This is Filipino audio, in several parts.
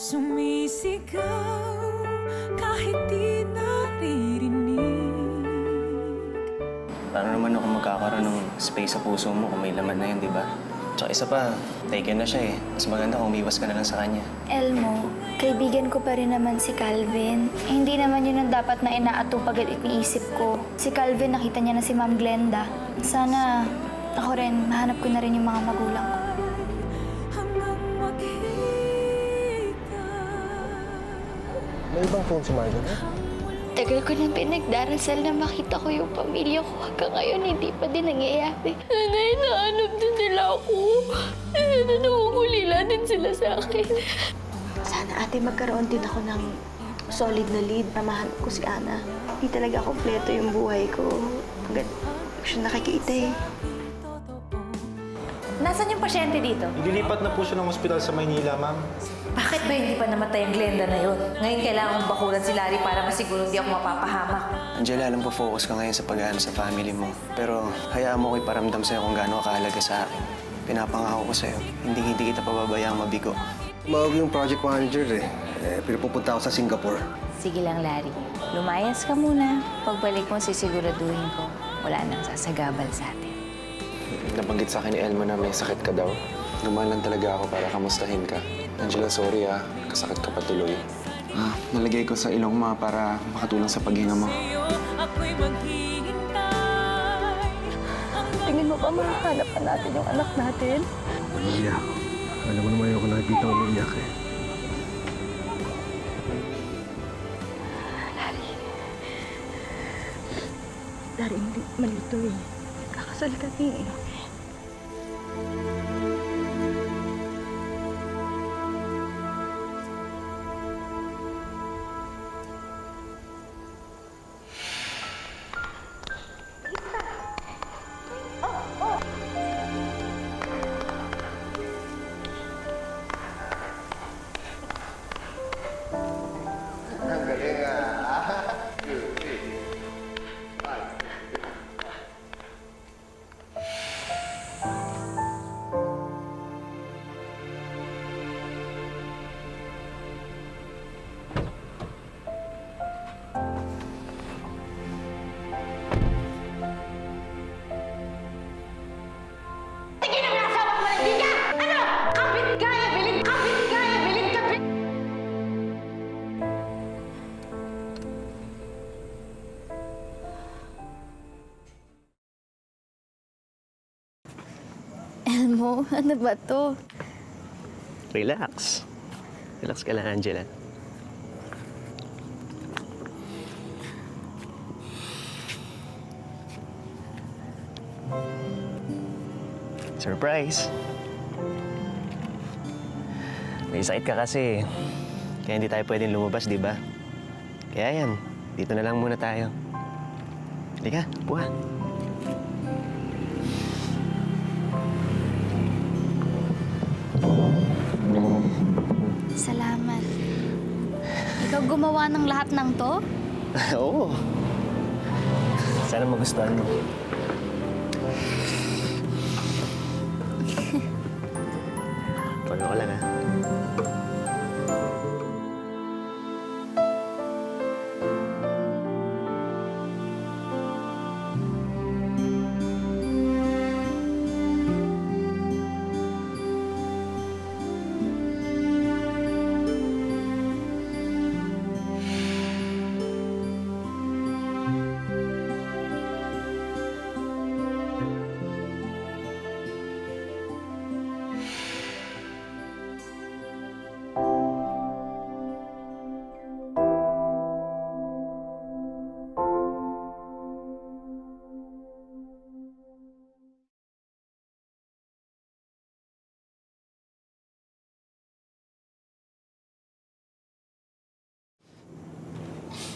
Sumisigaw kahit di naririnig. Paano naman ako magkakaroon ng space sa puso mo kung may laman na yun, di ba? Tsaka isa pa, taken na siya eh. Mas maganda kung umiwas ka na lang sa kanya. Elmo, kaibigan ko pa rin naman si Calvin. Eh, hindi naman yun ang dapat na inaatupag at iniisip ko. Si Calvin, nakita niya na si Ma'am Glenda. Sana ako rin, mahanap ko na rin yung mga magulang ko. May ibang phone si Margaret? Tagal ko nang pinagdarasal na makita ko yung pamilya ko. Hanggang ngayon, hindi pa din nangyayari. Nanay, naanap din nila ako. Sana namumulila din sila sa akin. Sana ate magkaroon din ako ng solid na lead na mahanap ko si Ana. Hindi talaga kompleto yung buhay ko. Hanggat siya nakikita eh. Nasaan yung pasyente dito? Ililipat na po siya ng ospital sa Maynila, ma'am. Bakit ba hindi pa namatay ang Glenda na yun? Ngayon kailangan kong bakulan si Larry para masiguro hindi ako mapapahamak. Angela, alam ko focus ka ngayon sa pag-aano sa family mo. Pero hayaan mo ko iparamdam sa'yo kung gaano ka kahalaga sa akin. Pinapangako ko sa'yo, hindi kita pababayaang mabigo. Tumawag yung project manager eh. Pinapupunta ako sa Singapore. Sige lang, Larry. Lumayas ka muna. Pagbalik mo, sisiguraduhin ko wala nang sasagabal sa atin. Nabanggit sa akin ni Elmo na may sakit ka daw. Dumaan lang talaga ako para kamustahin ka. Angela, sorry kasakit ka patuloy. Nalagay ko sa ilong mo para makatulong sa paghinga mo. Tingin mo ba makahanap pa natin yung anak natin? Umiiyak. Alam mo naman yung ako nakikita umiiyak eh. Dari, hindi malito eh. Kakasal kami eh. Ang galing Elmo, ano ba to? Relax. Relax ka lang, Angela. Surprise! May sakit ka kasi. Kaya hindi tayo pwedeng lumabas, di ba? Kaya yan, dito na lang muna tayo. Halika, buha. Salamat. Ikaw gumawa ng lahat ng to? Oo. Sana magustuhan mo. Pagod ko lang,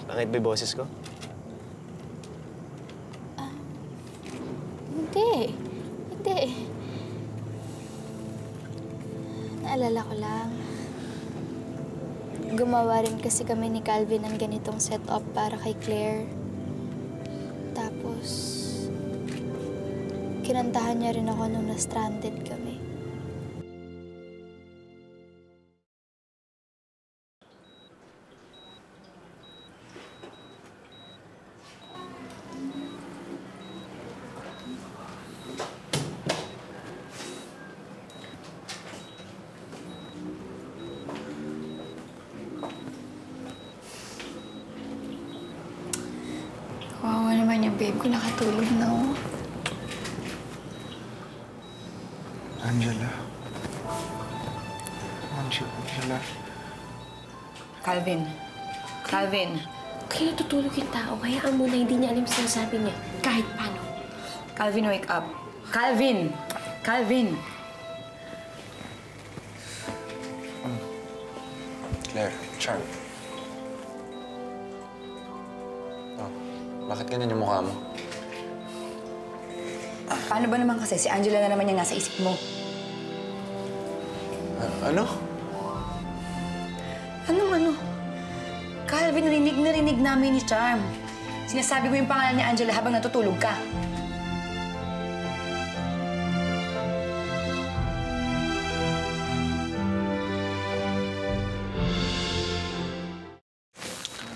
Bakit ba yung boses ko? Hindi. Hindi. Naalala ko lang. Gumawa rin kasi kami ni Calvin ng ganitong setup para kay Claire. Tapos, kinantahan niya rin ako nung na-stranded kami. babe ko nakatulog na, oh. Angela. Angela. Calvin. Calvin. Kaya natutulog yung tao. Hayaan mo na hindi niya alam sinasabi niya. Kahit paano. Calvin, wake up. Calvin! Calvin! Claire, Charm. Oh, bakit ganyan yung mukha mo? Paano ba naman kasi si Angela na naman yung nasa isip mo? Ano? Ano? Calvin, narinig namin ni Charm. Sinasabi mo yung pangalan ni Angela habang natutulog ka.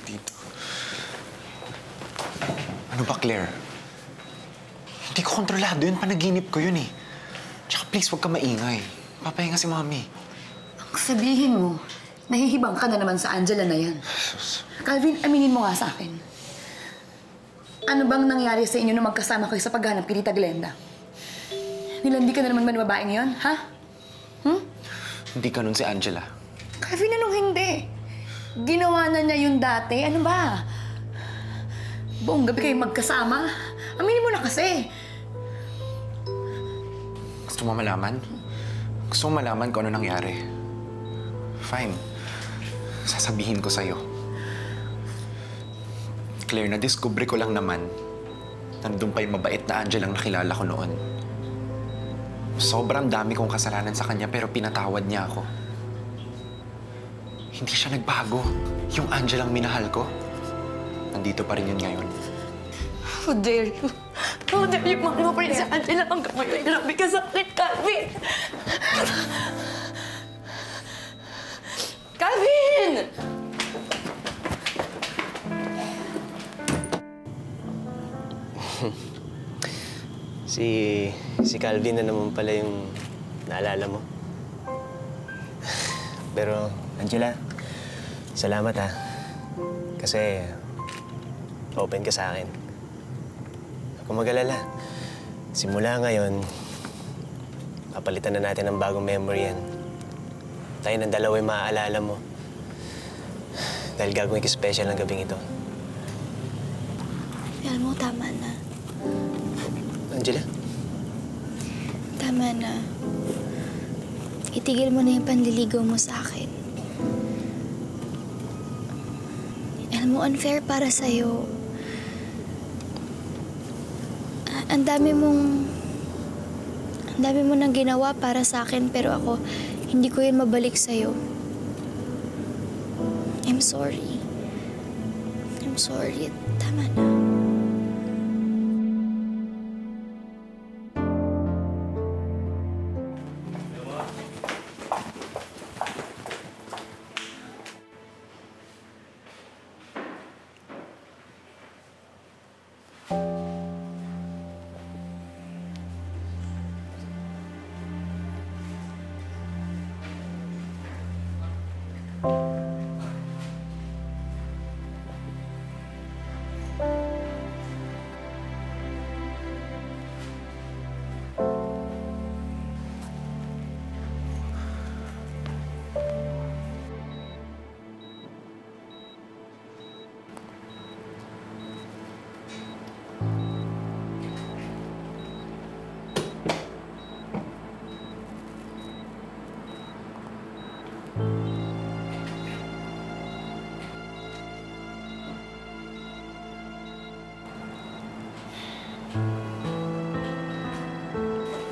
Dito. Ano ba, Claire? Hindi ko kontrolado yun. Panaginip ko yun eh. Tsaka please, huwag ka maingay. Papahinga si Mami. Ang sabihin mo, nahihibang ka na naman sa Angela na yan. Calvin, aminin mo nga sa akin. Ano bang nangyari sa inyo nung magkasama kayo sa paghanap kay Tita Glenda? Nilandi ka na naman ba ng babaeng yon, ha? Hindi ganun si Angela. Calvin, anong hindi? Ginawa na niya yun dati. Ano ba? Buong gabi kayo magkasama? Aminin mo na kasi. Gusto mo malaman? Gusto mo malaman kung ano nangyari? Fine. Sasabihin ko sa'yo. Claire, na-discover ko lang naman nandun pa yung mabait na Angela ang nakilala ko noon. Sobrang dami kong kasalanan sa kanya pero pinatawad niya ako. Hindi siya nagbago. Yung Angela ang minahal ko, nandito pa rin yun ngayon. How dare you? How dare you? Mahal mo pa rin si Angela hanggang ngayon. Grabe ka sa akin, Calvin! Calvin! Si Calvin na naman pala yung naalala mo. Pero, Angela, salamat ha. Kasi, open ka sa akin. Kung mag-alala, simula ngayon, papalitan na natin ng bagong memory yan. Tayo ng dalawa yung maaalala mo. Dahil gagawin ko special ng gabing ito. Alam mo, tama na. Angela? Tama na. Itigil mo na yung panliligaw mo sa akin. Alam mo, unfair para sa'yo. Ang dami mo nang ginawa para sa akin, pero ako, hindi ko yun mabalik sa'yo. I'm sorry. I'm sorry. Tama na.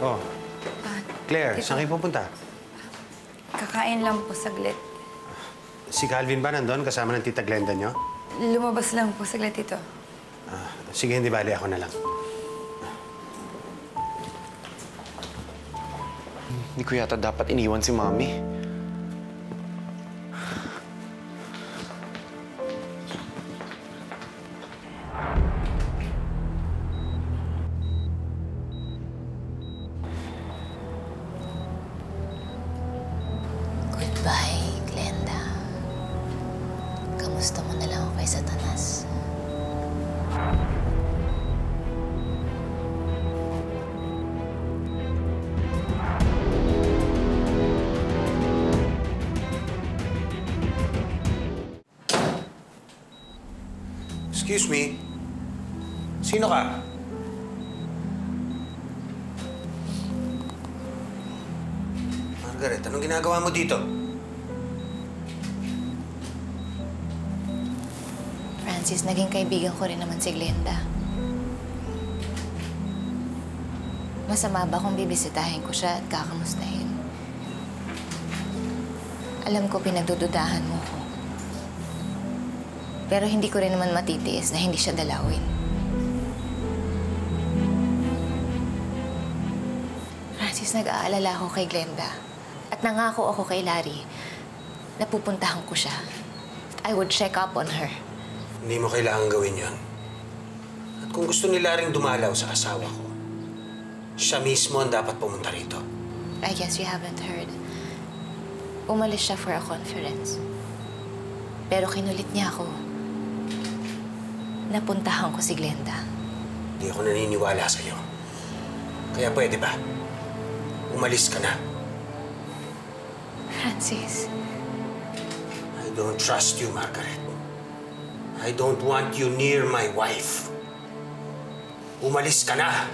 Oh. Claire, saan kayo pupunta? Kakain lang po saglit. Si Calvin ba nandun kasama ng Tita Glenda nyo? Lumabas lang po saglit ito. Sige, hindi bali. Ako na lang. Hindi ko yata dapat iniwan si Mami. Goodbye, Glenda. Kamusta mo na lang ako kay Satanas? Excuse me? Sino ka? Margaret, anong ginagawa mo dito? Francis, naging kaibigan ko rin naman si Glenda. Masama ba kung bibisitahin ko siya at kakamustahin? Alam ko pinagdududahan mo ko. Pero hindi ko rin naman matitiis na hindi siya dalawin. Francis, nag-aalala ako kay Glenda. At nangako ako kay Larry na pupuntahan ko siya. I would check up on her. Hindi mo kailangan gawin yon. At kung gusto ni Laring dumalaw sa asawa ko, siya mismo ang dapat pumunta rito. I guess you haven't heard. Umalis siya for a conference. Pero kinulit niya ako. Napuntahan ko si Glenda. Hindi ako naniniwala sa'yo. Kaya pwede ba? Umalis ka na. Francis. I don't trust you, Margaret. I don't want you near my wife. Umalis ka na!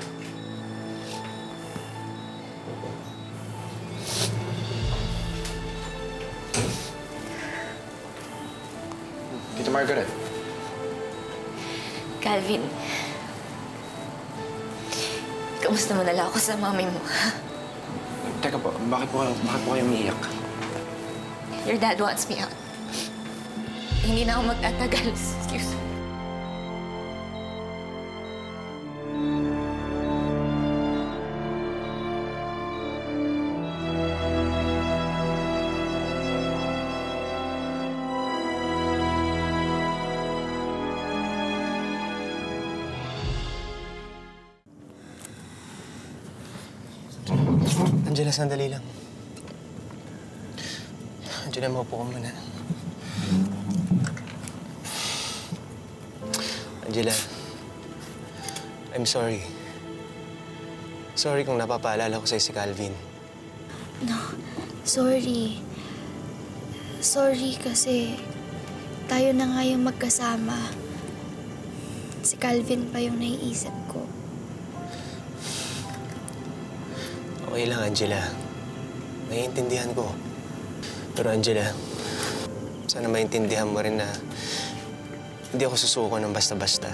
Tita Margaret. Calvin. Kamusta mo nala ako sa mami mo? Teka po, bakit po kayo umiiyak? Your dad wants me out. Hindi na ako magtatagal. Excuse me. Angela, sandali lang. Angela, maupo ka muna. Angela, I'm sorry. Sorry kung napapaalala ko sa'yo si Calvin. No, sorry. Sorry kasi tayo na nga yung magkasama. Si Calvin pa yung naiisip ko. Okay lang, Angela. Naiintindihan ko. Pero Angela, sana maintindihan mo rin na hindi ako susuko ng basta-basta.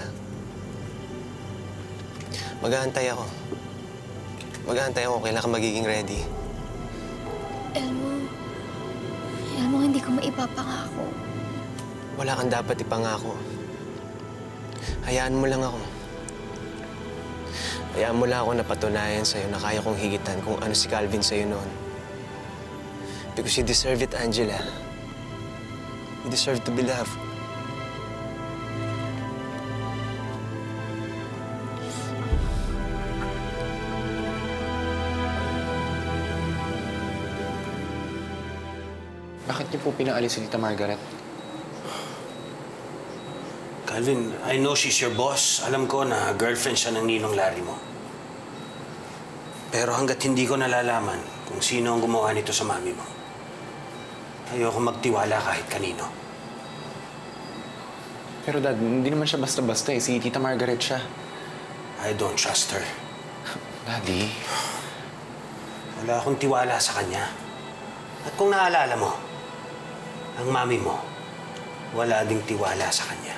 Mag-aantay ako. Mag-aantay ako kailan ka magiging ready. Elmo, hindi ko maipapangako. Wala kang dapat ipangako. Hayaan mo lang ako. Hayaan mo lang ako na patunayan sa'yo na kaya kong higitan kung ano si Calvin sa'yo noon. Because you deserve it, Angela. You deserve to be loved. Bakit niyo po pinaalis si Tita Margaret? Calvin, I know she's your boss. Alam ko na girlfriend siya ng ninong Larry mo. Pero hanggat hindi ko nalalaman kung sino ang gumawa nito sa mami mo, ayoko magtiwala kahit kanino. Pero Dad, hindi naman siya basta-basta eh. Si Tita Margaret siya. I don't trust her. Daddy. Wala akong tiwala sa kanya. At kung naalala mo, ang mami mo, wala ding tiwala sa kanya.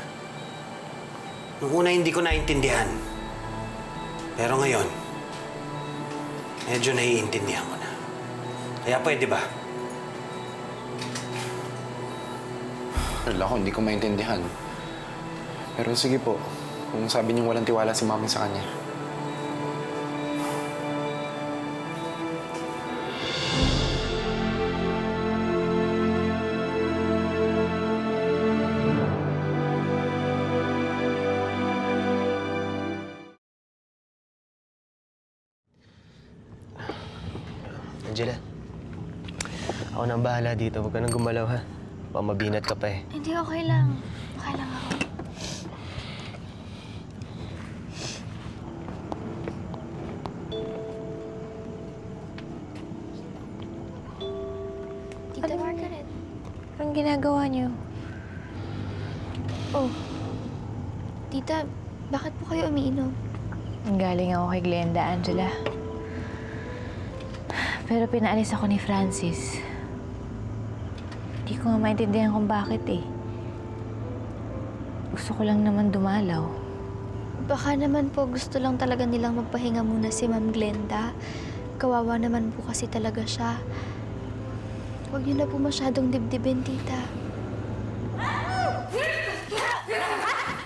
Noong una hindi ko naintindihan. Pero ngayon, medyo naiintindihan ko na. Kaya pwede ba? Wala ko, hindi ko maintindihan. Pero sige po, kung sabi niyo walang tiwala si Mami sa kanya. Angela, ako nang bahala dito. Huwag ka nang gumalaw, ha? Baka mabinat ka pa eh. Hindi, okay lang. Okay lang ako. Tita Margaret, anong ginagawa niyo? Oh, Tita, bakit po kayo umiinom? Galing ako kay Glenda, Angela. Pero pinaalis ako ni Francis. Hindi ko nga maintindihan kung bakit eh. Gusto ko lang naman dumalaw. Baka naman po gusto lang talaga nilang magpahinga muna si Ma'am Glenda. Kawawa naman po kasi talaga siya. Huwag niyo na po masyadong dibdibin, tita.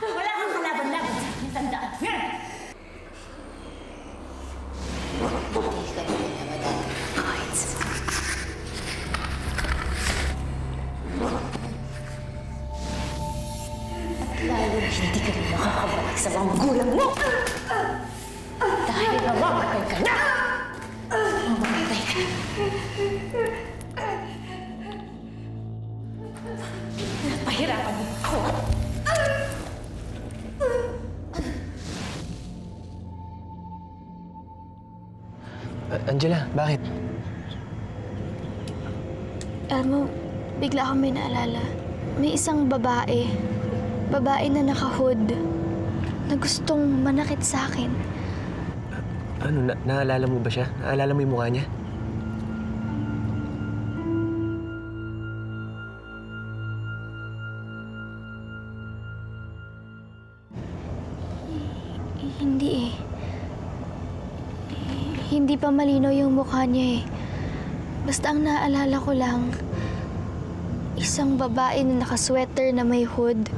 Wala kang kalaban-laban sa akin, tandaan. Lalo hindi ka rin makakabalik sa mga magulang mo! Dahil mamamatay ka na! Mamamatay ka na! Napahirapan mo ako! Angela, bakit? Alam mo, bigla akong may naalala. May isang babae na naka-hood na gustong manakit sa akin. Ano, naalala mo ba siya? Naalala mo yung mukha niya? Hindi eh. Hindi pa malinaw yung mukha niya eh. Basta ang naalala ko lang, isang babae na naka-sweater na may hood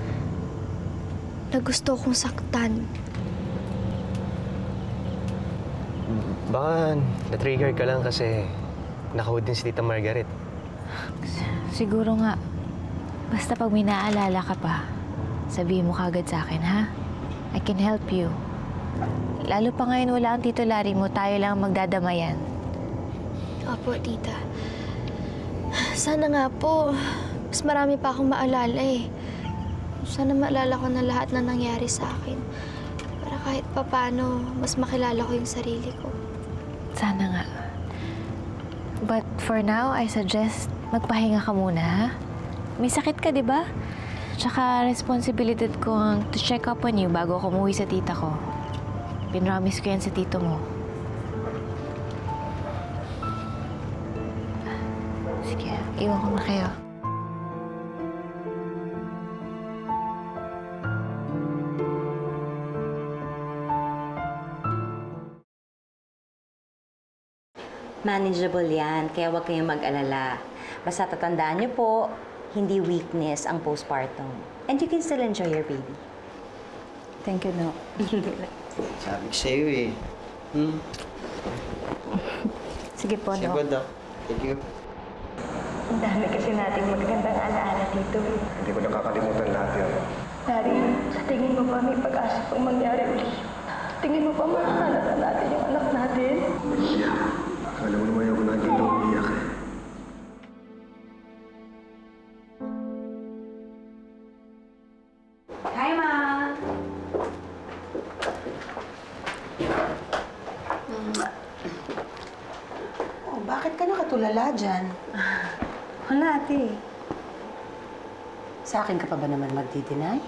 na gusto kong saktan. Baka na-trigger ka lang kasi naka-hood din si Tita Margaret. Siguro nga. Basta pag may naaalala ka pa, sabihin mo kagad sa akin, ha? I can help you. Lalo pa ngayon wala ang Tito Larry mo, tayo lang magdadamayan. Opo, tita. Sana nga po, mas marami pa akong maalala eh. Sana maalala ko na lahat na nangyari sa akin. Para kahit papano, mas makilala ko yung sarili ko. Sana nga. But for now, I suggest magpahinga ka muna, ha? May sakit ka, di ba? Tsaka responsibility ko ang to check up on you bago ako umuwi sa tita ko. Pinromise ko yan sa tito mo. Sige, iwan ko na kayo. Manageable yan, kaya huwag kayong mag-alala. Basta tatandaan niyo po, hindi weakness ang postpartum. And you can still enjoy your baby. Thank you, no. Sabi ko sa'yo eh. Sige po, Sige, no. Doc. Thank you. Ang dami kasi nating magagandang alaala dito. Hindi ko nakakalimutan lahat yan. Dari, sa tingin mo ba may pag-asa pang mangyari ulit? Tingin mo ba mahanap na natin yung anak natin? Maria, alam mo naman ako na hindi na umiyak eh. Hi, Ma! Oh, bakit ka nakatulala dyan? Wala, ate. Sa akin ka pa ba naman magdi-deny?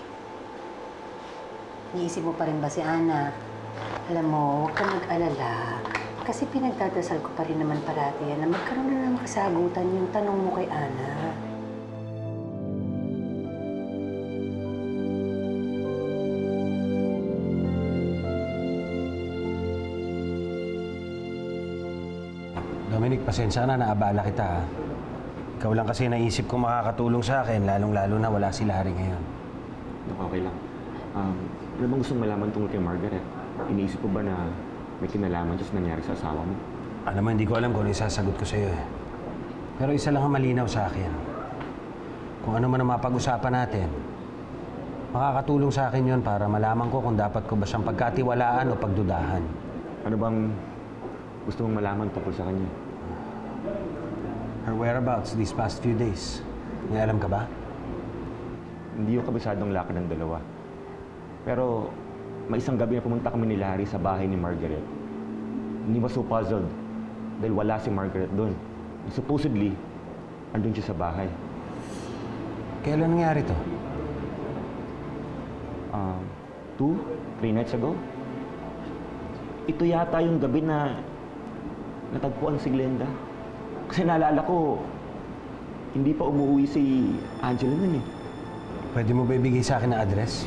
Iisip mo pa rin ba si Ana? Alam mo, huwag ka mag-alala. Kasi pinagdadasal ko pa rin naman parati yan na magkaroon na ng kasagutan yung tanong mo kay Ana. Dominic, pasensya na, naabala kita. Ha? Ikaw lang kasi naisip ko makakatulong sa akin, lalong-lalo na wala si Larry ngayon. Okay lang. Ano bang gustong malaman tungkol kay Margaret? Iniisip ko ba na may kinalaman siya sa nangyari sa asawa mo? Alam mo, hindi ko alam kung ano yung sasagot ko sa'yo eh. Pero isa lang ang malinaw sa akin. Kung ano man ang mapag-usapan natin, makakatulong sa akin yun para malaman ko kung dapat ko ba siyang pagkatiwalaan o pagdudahan. Ano bang gusto mong malaman tungkol sa kanya? Her whereabouts these past few days. May alam ka ba? Hindi yung kabisadong lakad ng dalawa. Pero may isang gabi na pumunta kami ni Larry sa bahay ni Margaret. Hindi ba so puzzled dahil wala si Margaret doon. And supposedly, andun siya sa bahay. Kailan nangyari to? 3 nights ago. Ito yata yung gabi na natagpuan si Glenda. Kasi naalala ko, hindi pa umuwi si Angela nun eh. Pwede mo ba ibigay sa akin na address?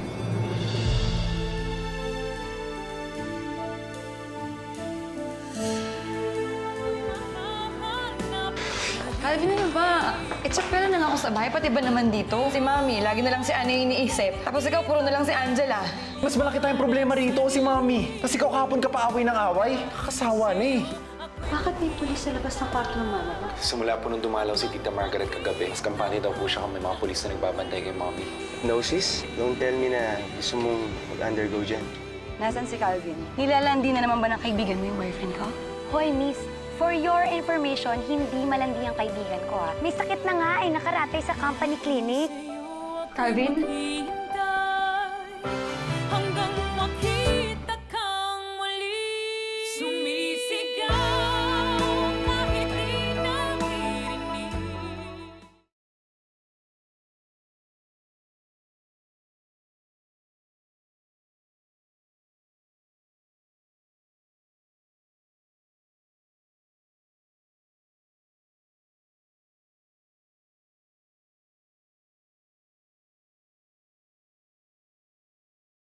Calvin, ano ba? Itsapela na lang ako sa bahay, pati ba naman dito? Si Mami, lagi na lang si Ana yung iniisip. Tapos ikaw, puro na lang si Angela. Mas malaki tayong problema rito, si Mami. Kasi ikaw kahapon ka pa away ng away. Nakakasawa na eh. Bakit may pulis sa labas ng kwarto ng mama mo? Simula po nung dumalaw si Tita Margaret kagabi, mas kampanya daw po siya kung may mga pulis na nagbabantay kay Mami. No, sis. Don't tell me na gusto mong mag-undergo dyan. Nasaan si Calvin? Nilalandi na naman ba ng kaibigan mo yung boyfriend ko? Hoy, miss. For your information, hindi malandi ang kaibigan ko, ha? May sakit na nga ay nakaratay sa company clinic. Calvin?